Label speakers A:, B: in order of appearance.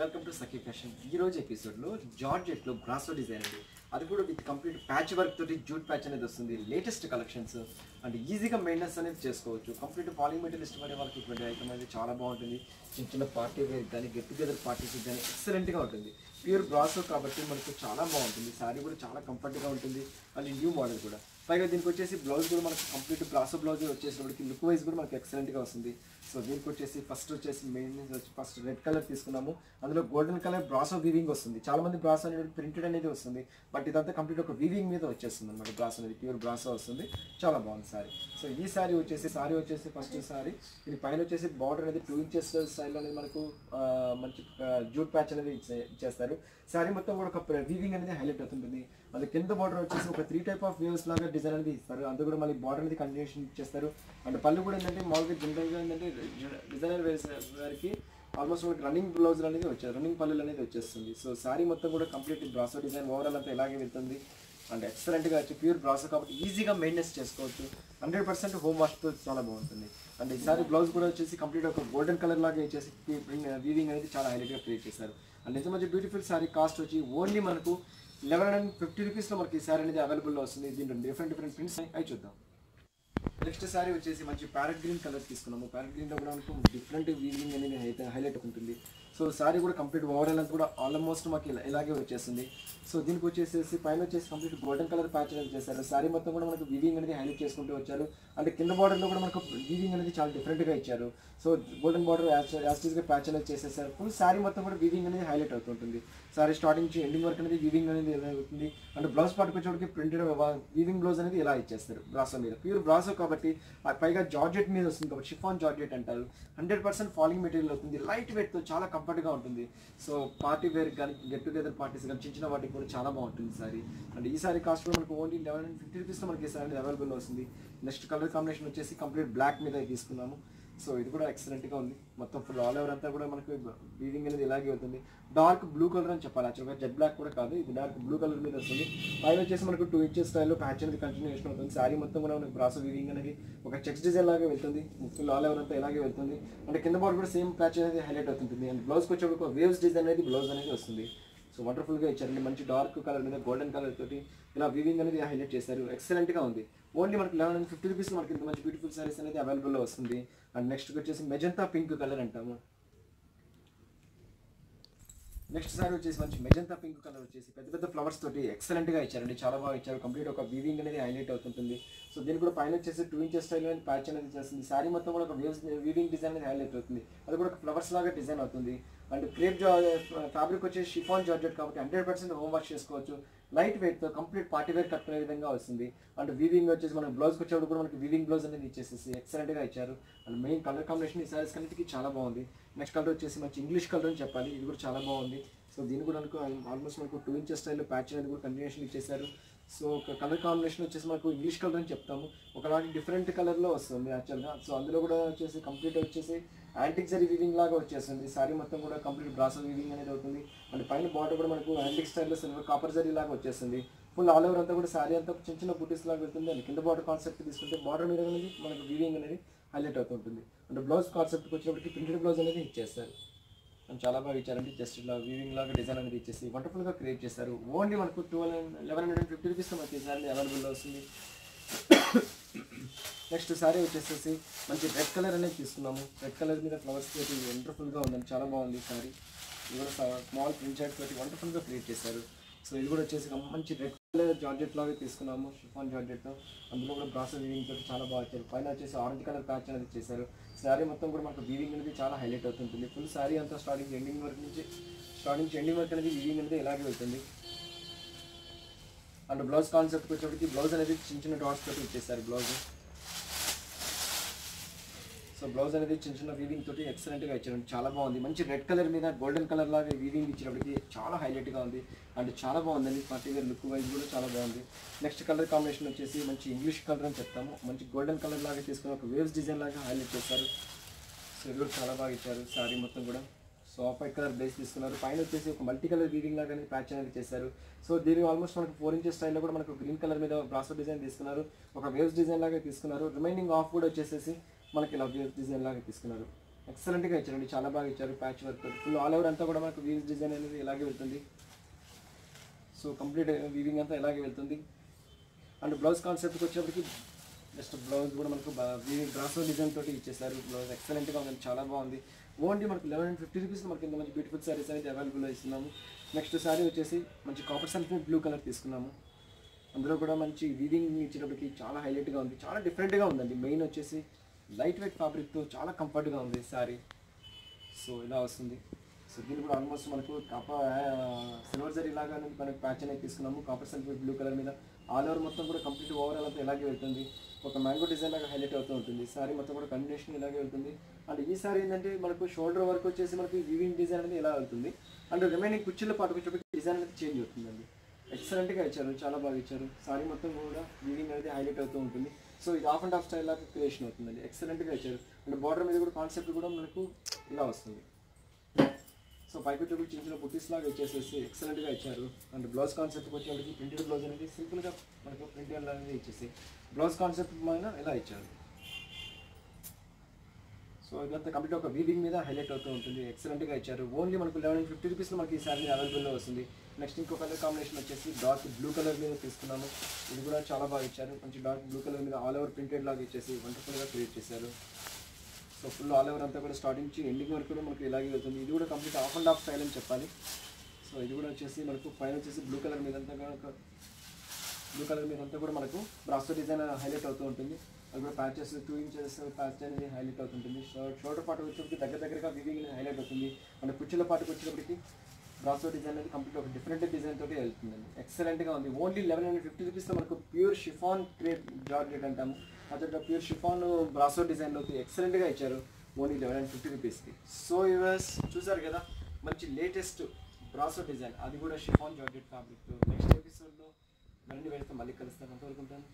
A: Welcome to Sakhi fashion. ఈ రోజు ఎపిసోడ్లో జార్జెట్లో బ్రాసో డిజైన్ అండి, అది కూడా విత్ కంప్లీట్ ప్యాచ్ వర్క్ తోటి జూట్ ప్యాచ్ అనేది వస్తుంది. లేటెస్ట్ కలెక్షన్స్ అండ్ ఈజీగా మెయింటెనెన్స్ అనేది చేసుకోవచ్చు. కంప్లీట్ పాలింగ్ మెటీరియల్ ఇష్టపడే వాళ్ళకి ఇటువంటి ఐటమ్ అనేది చాలా బాగుంటుంది. చిన్న చిన్న పార్టీ వేర్ కానీ గెట్ టుగెదర్ పార్టీస్కి కానీ ఎక్సలెంట్గా ఉంటుంది. ప్యూర్ బ్రాసో కాబట్టి మనకు చాలా బాగుంటుంది. శారీ కూడా చాలా కంఫర్ట్గా ఉంటుంది. మళ్ళీ న్యూ మోడల్ కూడా. పైగా దీనికి వచ్చేసి బ్లౌజ్ కూడా మనకు కంప్లీట్ బ్రాసో బ్లౌజ్ వచ్చేసినప్పటికి లుక్ వైజ్ కూడా మనకు ఎక్సలెంట్గా వస్తుంది. సో దీనికి వచ్చేసి ఫస్ట్ వచ్చేసి మెయిన్ ఫస్ట్ రెడ్ కలర్ తీసుకున్నాము. అందులో గోల్డెన్ కలర్ బ్రాసో వీవింగ్ వస్తుంది. చాలా మంది బ్రాసో అనేది ప్రింటెడ్ అనేది వస్తుంది, బట్ ఇదంతా కంప్లీట్ ఒక వీవింగ్ మీద వచ్చేస్తుంది అనమాట. బ్రాసో అనేది ప్యూర్ బ్రాసో వస్తుంది. చాలా బాగుంది సారీ. సో ఈ సారీ వచ్చేసి ఫస్ట్ సారీ ఇది పైన వచ్చేసి బార్డర్ అనేది 2 inches స్టైల్ అనేది మనకు మంచి జూట్ ప్యాచ్ అనేది ఇచ్చేస్తారు. సారీ మొత్తం కూడా ఒక వీవింగ్ అనేది హైలైట్ అవుతుంటుంది. అది కింద బార్డర్ వచ్చేసి ఒక 3 type ఆఫ్ వేవ్స్ లాగా డిజైన్ అనేది ఇస్తారు. అందులో కూడా మళ్ళీ బార్డర్ అనేది కంటిన్యూషన్ ఇచ్చేస్తారు. అండ్ పళ్ళు కూడా ఏంటంటే మామూలుగా జనరల్గా ఏంటంటే డిజైనర్ వేసే వారికి ఆల్మోస్ట్ మనకి రన్నింగ్ బ్లౌజులు అనేది వచ్చాయి, రన్నింగ్ పళ్ళు అనేది వచ్చేస్తుంది. సో సారీ మొత్తం కూడా కంప్లీట్ బ్రాసో డిజైన్ ఓవరాల్ అంతా ఇలాగే వెళ్తుంది. అండ్ ఎక్సలెంట్గా వచ్చి ప్యూర్ బ్రాసో కాబట్టి ఈజీగా మెయింటెనెన్స్ చేసుకోవచ్చు. 100% హోమ్ వాష్తో చాలా బాగుంటుంది. అండ్ ఈసారి బ్లౌజ్ కూడా వచ్చేసి కంప్లీట్ ఒక గోల్డెన్ కలర్ లాగా వచ్చేసి వీవింగ్ అనేది చాలా హైలైట్గా క్రియేట్ చేశారు. అండ్ ఎంత మంచి బ్యూటిఫుల్ సారీ కాస్ట్ వచ్చి ఓన్లీ మనకు 1150 రూపీస్లో మనకి ఈ సారీ అనేది అవైలబుల్లో వస్తుంది. దీంట్లో డిఫరెంట్ ప్రింట్స్ అవి చూద్దాం. నెక్స్ట్ సారీ వచ్చేసి మంచి ప్యారెట్ గ్రీన్ కలర్ తీసుకున్నాము. ప్యారెట్ గ్రీన్లో కూడా మనకు డిఫరెంట్ వీవింగ్ అనేది హైలైట్ ఉంటుంది. సో సారీ కూడా కంప్లీట్ ఓవరాల్ అంతా కూడా ఆల్మోస్ట్ మాకు ఇలాగే వచ్చేస్తుంది. సో దీనికి వచ్చేసి పైన వచ్చేసి కంప్లీట్ గోల్డెన్ కలర్ ప్యాచ్ అనేది చేశారు. సారీ మొత్తం కూడా మనకు వీవింగ్ అనేది హైలైట్ చేసుకుంటూ వచ్చారు. అంటే కింద బార్డర్లో కూడా మనకు వీవింగ్ అనేది చాలా డిఫరెంట్గా ఇచ్చారు. సో గోల్డెన్ బార్డర్ యాస్టీస్గా ప్యాచ్ అనేది చేసేసారు. ఫుల్ సారీ మొత్తం కూడా వీవింగ్ అనేది హైలైట్ అవుతుంటుంది. సారీ స్టార్టింగ్ నుంచి ఎండింగ్ వరకు అనేది వీవింగ్ అనేది ఇలా అవుతుంది. అండ్ బ్లౌజ్ పార్ట్కి వచ్చేటికి ప్రింటెడ్ వీవింగ్ బ్లౌజ్ అనేది ఇలా ఇచ్చేస్తారు బ్రాసో మీద. ప్యూర్ బ్రాసో కాబట్టి పైగా జార్జెట్ మీద వస్తుంది కాబట్టి షిఫాన్ జార్జెట్ అంటారు. 100% ఫాలింగ్ మెటీరియల్ అవుతుంది. లైట్ వెయిట్తో చాలా కంఫర్ట్గా ఉంటుంది. సో పార్టీ వేర్ కానీ గెట్ టుగెదర్ పార్టీస్ కానీ చిన్న చిన్న వాటికి కూడా చాలా బాగుంటుంది సారీ. అండ్ ఈ సారీ కాస్ట్ కూడా మనకు ఓన్లీ 1150 రూపీస్లో మనకి ఈ సారీ అవైలబుల్ వస్తుంది. నెక్స్ట్ కలర్ కాంబినేషన్ వచ్చేసి కంప్లీట్ బ్లాక్ మీద తీసుకున్నాము. సో ఇది కూడా ఎక్సలెంట్గా ఉంది. మొత్తం ఫుల్ ఆల్ ఓవర్ అంతా కూడా మనకు వీవింగ్ అనేది ఇలాగే అవుతుంది. డార్క్ బ్లూ కలర్ అని చెప్పాలి. యాక్చువల్గా జెడ్ బ్లాక్ కూడా కాదు, ఇది డార్క్ బ్లూ కలర్ మీద వస్తుంది. పైన వచ్చేసి మనకు 2 inches స్టైల్లో ప్యాచ్ అనేది కంటిన్యూషన్ అవుతుంది. శారీ మొత్తం కూడా మనకు బ్రాసో వీవింగ్ అనేది ఒక చెక్స్ డిజైన్ లాగా వెళ్తుంది. ఫుల్ ఆల్ ఓవర్ అంతా ఇలాగే వెళ్తుంది. అంటే కింద బార్డర్ కూడా సేమ్ ప్యాచ్ అనేది హైలైట్ అవుతుంది. అండ్ బ్లౌజ్కి వచ్చేప్పుడు ఒక వేవ్స్ డిజైన్ అనేది బ్లౌజ్ అనేది వస్తుంది. సో వండర్ఫుల్గా ఇచ్చారండి. మంచి డార్క్ కలర్ మీద గోల్డెన్ కలర్ తోటి ఇలా వీవింగ్ అనేది హైలైట్ చేశారు. ఎక్సలెంట్గా ఉంది. ఓన్లీ మనకి 1150 రూపీస్ మనకి ఇంత మంచి బ్యూటిఫుల్ సారీస్ అనేది అవైలబుల్లో వస్తుంది. అండ్ నెక్స్ట్ వచ్చేసి మెజంతా పింక్ కలర్ అంటాము. నెక్స్ట్ సారీ వచ్చేసి మంచి మెజంతా పింక్ కలర్ వచ్చేసి పెద్ద పెద్ద ఫ్లవర్స్ తోటి ఎక్సలెంట్గా ఇచ్చారండి. చాలా బాగా ఇచ్చారు. కంప్లీట్ ఒక వీవింగ్ అనేది హైలైట్ అవుతుంటుంది. సో దీనికి కూడా పైన వచ్చేసి 2 inches స్టైల్ అనేది ప్యాచ్ అనేది చేస్తుంది. సారీ మొత్తం కూడా ఒక వీవింగ్ డిజైన్ అనేది హైలైట్ అవుతుంది. అది కూడా ఒక ఫ్లవర్స్ లాగా డిజైన్ అవుతుంది. అండ్ క్రేప్ ఫ్యాబ్రిక్ వచ్చేసి షిఫాన్ జార్జెట్ కాబట్టి 100% హోమ్ వాష్ చేసుకోవచ్చు. లైట్ వెయిట్తో కంప్లీట్ పార్టీ వేర్ కట్టుకునే విధంగా వస్తుంది. అండ్ వీవింగ్ వచ్చేసి మన బ్లౌజ్కి వచ్చేప్పుడు కూడా మనకి వీవింగ్ బ్లౌజ్ అనేది ఇచ్చేసేసి ఎక్సలెంట్గా ఇచ్చారు. అండ్ మెయిన్ కలర్ కాంబినేషన్ ఈ సారీస్ కన్నిటికీ చాలా బాగుంది. నెక్స్ట్ కలర్ వచ్చేసి మంచి ఇంగ్లీష్ కలర్ అని చెప్పాలి. ఇది కూడా చాలా బాగుంది. సో దీన్ని కూడా మనకు ఆల్మోస్ట్ మనకు 2 inches స్టైల్లో ప్యాచ్ అనేది కూడా కంటిన్యూషన్ ఇచ్చేసారు. సో ఒక కలర్ కాంబినేషన్ వచ్చేసి మనకు ఇంగ్లీష్ కలర్ అని చెప్తాము. ఒకలాంటి డిఫరెంట్ కలర్లో వస్తుంది యాక్చువల్గా. సో అందులో కూడా వచ్చేసి కంప్లీట్ వచ్చేసి యాంటిక్ జరీ వీవింగ్ లాగా వచ్చేస్తుంది. సారీ మొత్తం కూడా కంప్లీట్ బ్రాసో వీవింగ్ అనేది అవుతుంది. అండ్ పైన బార్డర్ కూడా మనకు యాంటిక్ స్టైల్లో సిల్వర్ కాపర్ జరీ లాగా వచ్చేస్తుంది. ఫుల్ ఆల్ ఓవర్ అంతా కూడా సారీ అంతా చిన్న చిన్న బుటీస్ లాగా వెళ్తుంది. అండ్ కింద బార్డర్ కాన్సెప్ట్ తీసుకుంటే బార్డర్ మీద అనేది మనకు వీవింగ్ అనేది హైలైట్ అవుతుంటుంది. అంటే బ్లౌజ్ కాన్సెప్ట్కి వచ్చినప్పటికీ ప్రింటెడ్ బ్లౌజ్ అనేది ఇచ్చేస్తారు. అండ్ చాలా బాగా ఇచ్చారండి. జస్ట్ ఇలా వీవింగ్ లాగా డిజైన్ అనేది ఇచ్చేసి వండర్ఫుల్గా క్రియేట్ చేస్తారు. ఓన్లీ మనకు 1150 రూపీస్లో మనకి ఈ సారీ అవైలబుల్లో వస్తుంది. నెక్స్ట్ సారీ వచ్చేసేసి మంచి రెడ్ కలర్ అనేది తీసుకున్నాము. రెడ్ కలర్ మీద ఫ్లవర్స్ తోటి వండర్ఫుల్గా ఉందండి. చాలా బాగుంది సారీ. ఇది కూడా స్మాల్ ప్రింట్ షర్ట్ తోటి వండర్ఫుల్గా క్రియేట్ చేశారు. సో ఇది కూడా వచ్చేసి మంచి రెడ్ కలర్ జార్జెట్ లాగా తీసుకున్నాము, షిఫాన్ జార్జెట్తో. అందులో కూడా బ్రాసో వీవింగ్ తోటి చాలా బాగా వచ్చారు. పైన వచ్చేసి ఆరెంజ్ కలర్ ప్యాచ్ అనేది చేశారు. శారీ మొత్తం కూడా మనకు వీవింగ్ అనేది చాలా హైలైట్ అవుతుంటుంది. ఫుల్ శారీ అంతా స్టార్టింగ్ ఎండింగ్ వరకు అనేది వీవింగ్ అనేది ఇలాగే వెళ్తుంది. అండ్ బ్లౌజ్ కాన్సెప్ట్కి వచ్చేప్పటికి బ్లౌజ్ అనేది చిన్న చిన్న డాట్స్ తోటి ఇచ్చేస్తారు బ్లౌజ్. సో బ్లౌజ్ అనేది చిన్న చిన్న వీవింగ్ తోటి ఎక్సలెంట్గా ఇచ్చారు. చాలా బాగుంది. మంచి రెడ్ కలర్ మీద గోల్డెన్ కలర్ లాగా వీవింగ్ ఇచ్చినప్పటికీ చాలా హైలైట్గా ఉంది. అండ్ చాలా బాగుందండి. పర్టికులర్ లుక్ వైజ్ కూడా చాలా బాగుంది. నెక్స్ట్ కలర్ కాంబినేషన్ వచ్చేసి మంచి ఇంగ్లీష్ కలర్ అని చెప్తాము. మంచి గోల్డెన్ కలర్ లాగా తీసుకుని ఒక వేవ్స్ డిజైన్ లాగా హైలైట్ చేస్తారు. సో ఇది కూడా చాలా బాగా ఇచ్చారు. శారీ మొత్తం కూడా so off white colour base తీసుకున్నారు. పైన వచ్చేసి ఒక మల్టీ కలర్ వీవింగ్ లాగా ప్యాచ్ అనేది చేశారు. సో దీనికి ఆల్మోస్ట్ మనకు 4 inches స్టైల్లో కూడా మనకు గ్రీన్ కలర్ మీద బ్రాసో డిజైన్ తీసుకున్నారు. ఒక వేవ్స్ డిజైన్ లాగా తీసుకున్నారు. రిమైనింగ్ ఆఫ్ కూడా వచ్చేసేసి మనకి ఇలా వేవ్స్ డిజైన్ లాగా తీసుకున్నారు. ఎక్సలెంట్గా ఇచ్చారండి, చాలా బాగా ఇచ్చారు. Patch work full all over అంతా కూడా మనకు వీవ్స్ డిజైన్ అనేది ఇలాగే వెళ్తుంది. సో కంప్లీట్ వీవింగ్ అంతా ఇలాగే వెళ్తుంది. అండ్ బ్లౌజ్ కాన్సెప్ట్కి వచ్చేప్పటికి జస్ట్ బ్లౌజ్ కూడా మనకు వీవింగ్ బ్రాసో డిజైన్ తోటి ఇచ్చేసారు. బ్లౌజ్ ఎక్సలెంట్గా ఉంది, చాలా బాగుంది. ఓన్లీ మనకు 1150 రూపీస్ మనకి ఇంత మంచి బ్యూటిఫుల్ సారీస్ అనేది అవైలబుల్లో ఇస్తున్నాము. నెక్స్ట్ సారీ వచ్చేసి మంచి కాపర్ సల్ఫేట్ బ్లూ కలర్ తీసుకున్నాము. అందులో కూడా మంచి వీవింగ్ ఇచ్చేటప్పటికి చాలా హైలైట్గా ఉంది, చాలా డిఫరెంట్గా ఉందండి. మెయిన్ వచ్చేసి లైట్ వెయిట్ ఫ్యాబ్రిక్తో చాలా కంఫర్ట్గా ఉంది సారీ. సో ఇలా వస్తుంది. సో దీన్ని కూడా ఆల్మోస్ట్ మనకు సిల్వర్ జరీ లాగా మనకు ప్యాచ్ అనేది తీసుకున్నాము. కాపర్ సల్ఫేట్ బ్లూ కలర్ మీద ఆల్ ఓవర్ మొత్తం కూడా కంప్లీట్ ఓవరాల్ అంతా ఇలాగే వెళ్తుంది. ఒక మ్యాంగో డిజైన్ లాగా హైలైట్ అవుతూ ఉంటుంది. సారీ మొత్తం కూడా కాంబినేషన్ ఇలాగే వెళ్తుంది. అండ్ ఈ సారీ ఏంటంటే మనకు షోల్డర్ వర్క్ వచ్చేసి మనకి వీవింగ్ డిజైన్ అనేది ఇలా వెళ్తుంది. అండ్ రిమైనింగ్ కుర్చీల పాటు వచ్చేప్పటికి డిజైన్ అనేది చేంజ్ అవుతుందండి. ఎక్సలెంట్గా ఇచ్చారు, చాలా బాగా ఇచ్చారు. సారీ మొత్తం కూడా వీవింగ్ అనేది హైలైట్ అవుతూ ఉంటుంది. సో ఇది ఆఫ్ అండ్ ఆఫ్ స్టైల్ లాగా క్రియేషన్ అవుతుందండి. ఎక్సలెంట్గా ఇచ్చారు. అండ్ బార్డర్ మీద కూడా కాన్సెప్ట్ కూడా మనకు ఇలా వస్తుంది. సో పైకి వచ్చి చిన్న చిన్న బుటీస్ లాగా ఇచ్చేసేసి ఎక్సలెంట్గా ఇచ్చారు. అండ్ బ్లౌజ్ కాన్సెప్ట్కి వచ్చేటికి ప్రింటెడ్ బ్లౌజ్ అనేది సింపుల్గా మనకు ప్రింటెడ్ అనేది ఇచ్చేసి బ్లౌజ్ కాన్సెప్ట్ పైన ఇలా ఇచ్చారు. సో ఇదంతా కంప్లీట్ ఒక వీవింగ్ మీద హైలైట్ అవుతూ ఉంటుంది. ఎక్సలెంట్గా ఇచ్చారు. ఓన్లీ మనకు 1150 రూపీస్లో మనకి ఈ సారీ అవైలబుల్లో వస్తుంది. నెక్స్ట్ ఇంకో కలర్ కాంబినేషన్ వచ్చేసి డార్క్ బ్లూ కలర్ మీద తీసుకున్నాము. ఇది కూడా చాలా బాగా ఇచ్చారు. మంచి డార్క్ బ్లూ కలర్ మీద ఆల్ ఓవర్ ప్రింటెడ్ లాగా ఇచ్చేసి వండర్ఫుల్గా క్రియేట్ చేశారు. సో ఫుల్ ఆల్ ఓవర్ అంతా కూడా స్టార్టింగ్ నుంచి ఎండింగ్ వరకు కూడా మనకి ఇలాగే వెళ్తుంది. ఇది కూడా complete of and of style అని చెప్పాలి. సో ఇది కూడా వచ్చేసి మనకు పైన వచ్చేసి బ్లూ కలర్ మీద అంతా కూడా మనకు బ్రాసో డిజైన్ హైలైట్ అవుతూ ఉంటుంది. అది కూడా ప్యాచెస్ 2 ఇంచెస్ ప్యాచ్ అనేది హైలైట్ అవుతుంటుంది. షోల్డర్ పార్ట్ వచ్చేప్పటికి దగ్గరగా వీవింగ్ హైలైట్ అవుతుంది. మన కుర్చీల పాటుకు వచ్చేటప్పటికి బ్రాసో డిజైన్ అనేది కంప్లీట్ ఒక డిఫరెంట్ డిజైన్ తోటి వెళ్తుందండి. ఎక్సలెంట్గా ఉంది. ఓన్లీ 1150 రూపీస్లో మనకు ప్యూర్ షిఫాన్ క్రేప్ జార్జెట్ అంటాము. అదే ప్యూర్ షిఫాన్ బ్రాసో డిజైన్లోకి ఎక్సలెంట్గా ఇచ్చారు. ఓన్లీ 1150 రూపీస్కి. సో యూవర్స్ చూసారు కదా మంచి లేటెస్ట్ బ్రాసో డిజైన్, అది కూడా షిఫాన్ జార్జెట్ ఫ్యాబ్రిక్. నెక్స్ట్ ఎపిసోడ్లో మళ్ళీ వెళ్తే మళ్ళీ కలుస్తాను. అంతవరకు ఉంటాను.